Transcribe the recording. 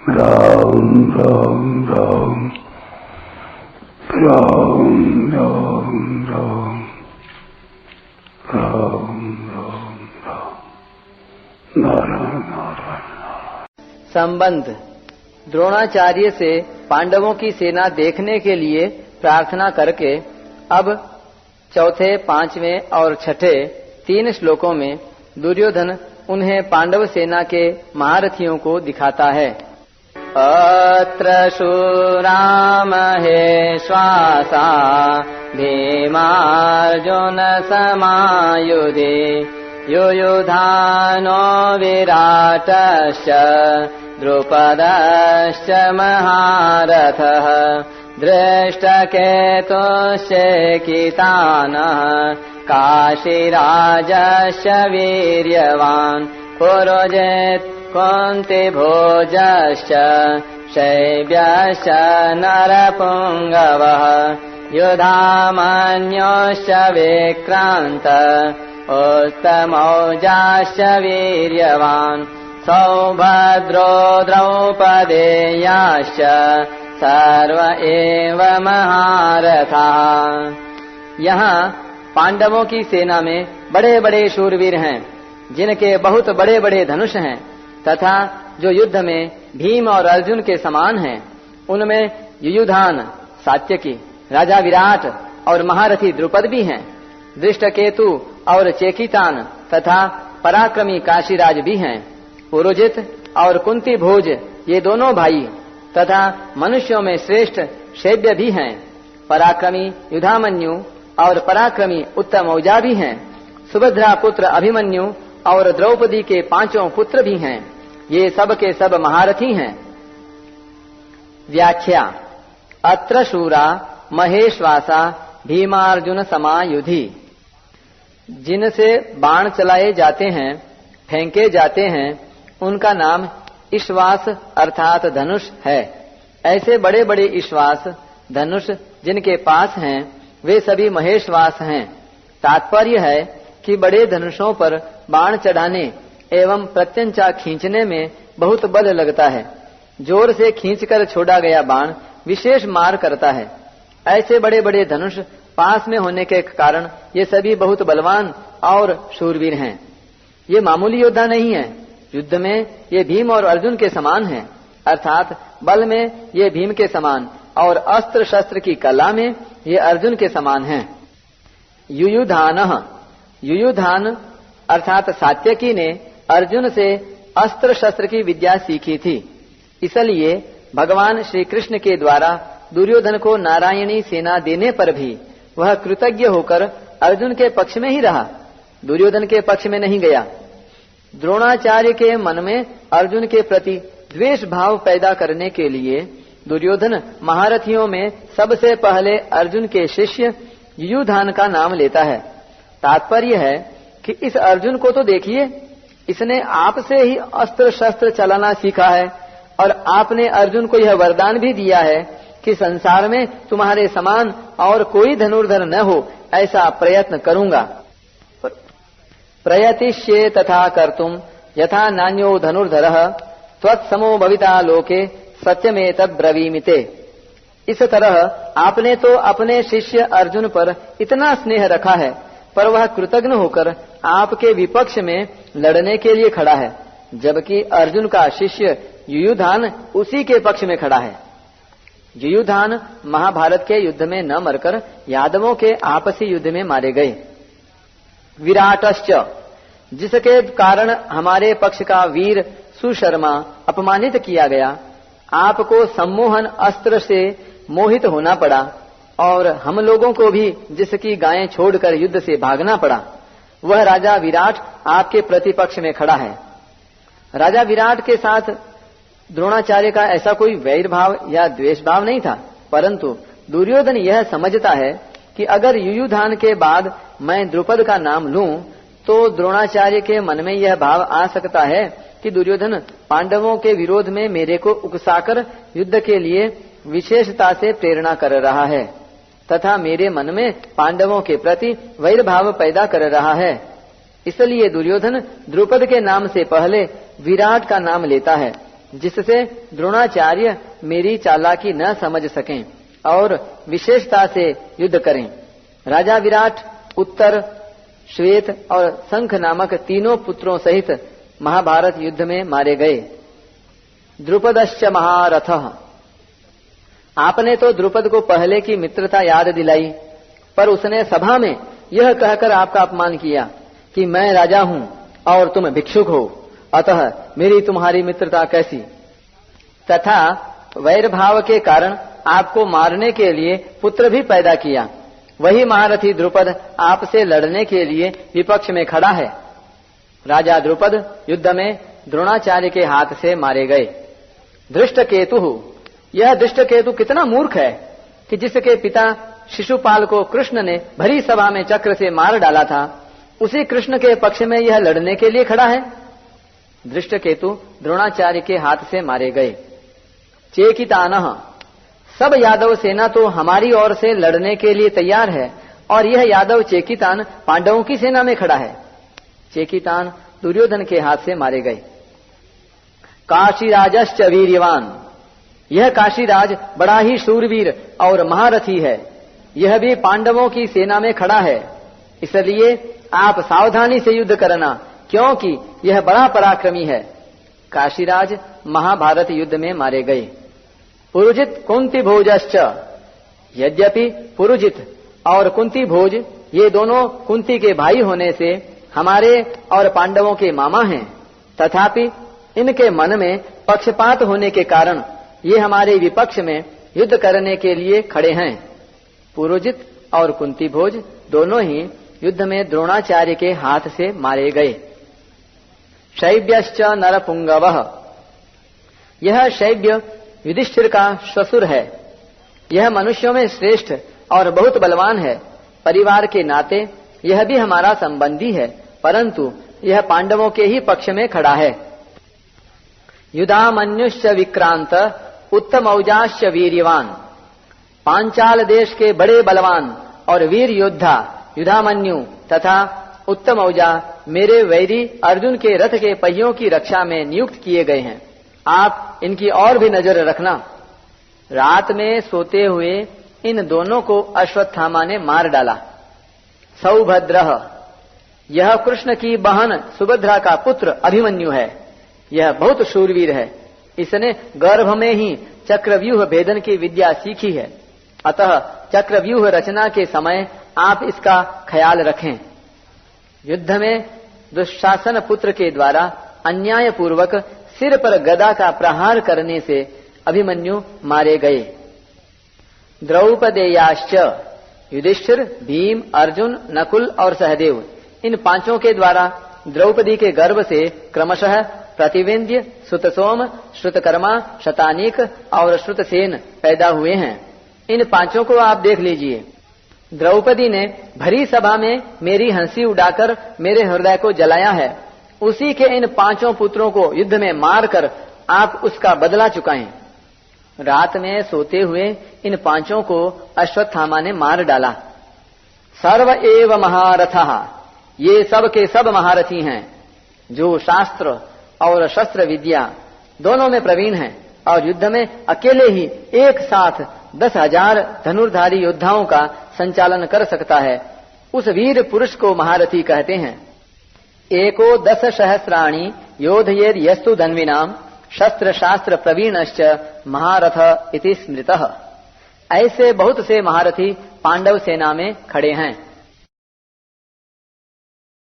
राम राम राम राम राम राम राम राम राम नारायण नारायण। संबंध। द्रोणाचार्य से पांडवों की सेना देखने के लिए प्रार्थना करके अब चौथे, पांचवें और छठे 3 श्लोकों में दुर्योधन उन्हें पांडव सेना के महारथियों को दिखाता है। अत्र शूरा महेश्वासा भीमार्जुन समायुधे युयुधानो विराटश्च द्रुपदश्च महारथः दृष्टकेतुश्चेकितानः काशीराजश्च वीर्यवान् पुरुजित् कुन्तिभोजश्च शैब्यश्च नरपुङ्गवः युधामन्योश्च विक्रान्त उत्तमौजाश्च वीर्यवान् सौभद्रो द्रौपदेयाश्च सर्व एव महारथाः। यहाँ पांडवों की सेना में बड़े बड़े शूरवीर हैं, जिनके बहुत बड़े बड़े धनुष हैं तथा जो युद्ध में भीम और अर्जुन के समान हैं। उनमें युयुधान, सात्यकी, राजा विराट और महारथी द्रुपद भी हैं। दृष्टकेतु और चेकितान तथा पराक्रमी काशीराज भी हैं। पुरोजित और कुंती भोज ये दोनों भाई तथा मनुष्यों में श्रेष्ठ शैब्य भी हैं। पराक्रमी युधामन्यु और पराक्रमी उत्तमौजा भी हैं। सुभद्रा पुत्र अभिमन्यु और द्रौपदी के 5 पुत्र भी हैं। ये सब के सब महारथी हैं। व्याख्या। अत्र शूरा महेश्वासा भीमार्जुन समायुधि। जिनसे बाण चलाए जाते हैं, फेंके जाते हैं, उनका नाम ईश्वास अर्थात धनुष है। ऐसे बड़े बड़े ईश्वास धनुष जिनके पास हैं वे सभी महेश्वास हैं। तात्पर्य है कि बड़े धनुषों पर बाण चढ़ाने एवं प्रत्यंचा खींचने में बहुत बल लगता है। जोर से खींचकर छोड़ा गया बाण विशेष मार करता है। ऐसे बड़े बड़े धनुष पास में होने के कारण ये सभी बहुत बलवान और शूरवीर हैं। ये मामूली योद्धा नहीं है। युद्ध में ये भीम और अर्जुन के समान हैं, अर्थात बल में ये भीम के समान और अस्त्र शस्त्र की कला में ये अर्जुन के समान हैं। युयुधानः। युयुधान अर्थात सात्यकी ने अर्जुन से अस्त्र शस्त्र की विद्या सीखी थी। इसलिए भगवान श्री कृष्ण के द्वारा दुर्योधन को नारायणी सेना देने पर भी वह कृतज्ञ होकर अर्जुन के पक्ष में ही रहा, दुर्योधन के पक्ष में नहीं गया। द्रोणाचार्य के मन में अर्जुन के प्रति द्वेष भाव पैदा करने के लिए दुर्योधन महारथियों में सबसे पहले अर्जुन के शिष्य युयुधान का नाम लेता है। तात्पर्य है कि इस अर्जुन को तो देखिए, इसने आपसे ही अस्त्र शस्त्र चलाना सीखा है और आपने अर्जुन को यह वरदान भी दिया है कि संसार में तुम्हारे समान और कोई धनुर्धर न हो, ऐसा प्रयत्न करूंगा। प्रयतिष्ये तथा कर्तुम यथा नान्यो धनुर्धरः त्वत्समो भविता लोके सत्यमेतत् ब्रवीमिते। इस तरह आपने तो अपने शिष्य अर्जुन पर इतना स्नेह रखा है, पर वह कृतज्ञ होकर आपके विपक्ष में लड़ने के लिए खड़ा है, जबकि अर्जुन का शिष्य युयुधान उसी के पक्ष में खड़ा है। युयुधान महाभारत के युद्ध में न मरकर यादवों के आपसी युद्ध में मारे गए। विराटश्च। जिसके कारण हमारे पक्ष का वीर सुशर्मा अपमानित किया गया, आपको सम्मोहन अस्त्र से मोहित होना पड़ा और हम लोगों को भी जिसकी गायें छोड़कर युद्ध से भागना पड़ा, वह राजा विराट आपके प्रतिपक्ष में खड़ा है। राजा विराट के साथ द्रोणाचार्य का ऐसा कोई वैर भाव या द्वेष भाव नहीं था, परंतु दुर्योधन यह समझता है कि अगर युयुधान के बाद मैं द्रुपद का नाम लूं तो द्रोणाचार्य के मन में यह भाव आ सकता है कि दुर्योधन पांडवों के विरोध में मेरे को उकसाकर युद्ध के लिए विशेषता से प्रेरणा कर रहा है तथा मेरे मन में पांडवों के प्रति वैर भाव पैदा कर रहा है। इसलिए दुर्योधन द्रुपद के नाम से पहले विराट का नाम लेता है जिससे द्रोणाचार्य मेरी चालाकी न समझ सकें और विशेषता से युद्ध करें। राजा विराट, उत्तर, श्वेत और शंख नामक तीनों पुत्रों सहित महाभारत युद्ध में मारे गए। द्रुपदश्च महारथः। आपने तो द्रुपद को पहले की मित्रता याद दिलाई, पर उसने सभा में यह कहकर आपका अपमान किया कि मैं राजा हूं और तुम भिक्षुक हो, अतः मेरी तुम्हारी मित्रता कैसी। तथा वैरभाव के कारण आपको मारने के लिए पुत्र भी पैदा किया। वही महारथी द्रुपद आपसे लड़ने के लिए विपक्ष में खड़ा है। राजा द्रुपद युद्ध में द्रोणाचार्य के हाथ से मारे गए। धृष्टकेतु। यह धृष्टकेतु कितना मूर्ख है कि जिसके पिता शिशुपाल को कृष्ण ने भरी सभा में चक्र से मार डाला था, उसी कृष्ण के पक्ष में यह लड़ने के लिए खड़ा है। धृष्टकेतु द्रोणाचार्य के हाथ से मारे गए। चेकितानः। सब यादव सेना तो हमारी ओर से लड़ने के लिए तैयार है और यह यादव चेकितान पांडवों की सेना में खड़ा है। चेकितान दुर्योधन के हाथ से मारे गए। काशीराजश्च वीर्यवान। यह काशीराज बड़ा ही शूरवीर और महारथी है। यह भी पांडवों की सेना में खड़ा है, इसलिए आप सावधानी से युद्ध करना, क्योंकि यह बड़ा पराक्रमी है। काशीराज महाभारत युद्ध में मारे गए। पुरुजित कुंती भोजश्च। यद्यपि पुरुजित और कुंती भोज ये दोनों कुंती के भाई होने से हमारे और पांडवों के मामा हैं, तथापि इनके मन में पक्षपात होने के कारण ये हमारे विपक्ष में युद्ध करने के लिए खड़े हैं। पुरोजित और कुंती भोज दोनों ही युद्ध में द्रोणाचार्य के हाथ से मारे गए। शैब्यश्च नरपुंगवः। यह शैब्य युधिष्ठिर का ससुर है। यह मनुष्यों में श्रेष्ठ और बहुत बलवान है। परिवार के नाते यह भी हमारा संबंधी है, परंतु यह पांडवों के ही पक्ष में खड़ा है। युधामन्युश्च विक्रांत उत्तमौजाश्च वीर्यवान। पांचाल देश के बड़े बलवान और वीर योद्धा युधामन्यु तथा उत्तमौजा मेरे वैरी अर्जुन के रथ के पहियों की रक्षा में नियुक्त किए गए हैं। आप इनकी और भी नजर रखना। रात में सोते हुए इन दोनों को अश्वत्थामा ने मार डाला। सौभद्रः। यह कृष्ण की बहन सुभद्रा का पुत्र अभिमन्यु है। यह बहुत शूरवीर है। इसने गर्भ में ही चक्रव्यूह भेदन की विद्या सीखी है, अतः चक्रव्यूह रचना के समय आप इसका ख्याल रखें। युद्ध में दुशासन पुत्र के द्वारा अन्याय पूर्वक सिर पर गदा का प्रहार करने से अभिमन्यु मारे गए। द्रौपदेयाश्च। युधिष्ठिर, भीम, अर्जुन, नकुल और सहदेव इन पांचों के द्वारा द्रौपदी के गर्भ से क्रमशः प्रतिविंध्य, श्रुतसोम, श्रुतकर्मा, शतानीक और श्रुतसेन पैदा हुए हैं। इन पांचों को आप देख लीजिए। द्रौपदी ने भरी सभा में मेरी हंसी उड़ाकर मेरे हृदय को जलाया है। उसी के इन पांचों पुत्रों को युद्ध में मारकर आप उसका बदला चुकाएं। रात में सोते हुए इन पांचों को अश्वत्थामा ने मार डाला। सर्व एव महारथः। ये सब के सब महारथी हैं, जो शास्त्र और शस्त्र विद्या दोनों में प्रवीण हैं और युद्ध में अकेले ही एक साथ 10,000 धनुर्धारी योद्धाओं का संचालन कर सकता है। उस वीर पुरुष को महारथी कहते हैं। एको 10 सहस्राणि योधयेद यस्तु धन्विनाम शस्त्र शास्त्र प्रवीणश्च महारथ इति स्मृतः। ऐसे बहुत से महारथी पांडव सेना में खड़े हैं।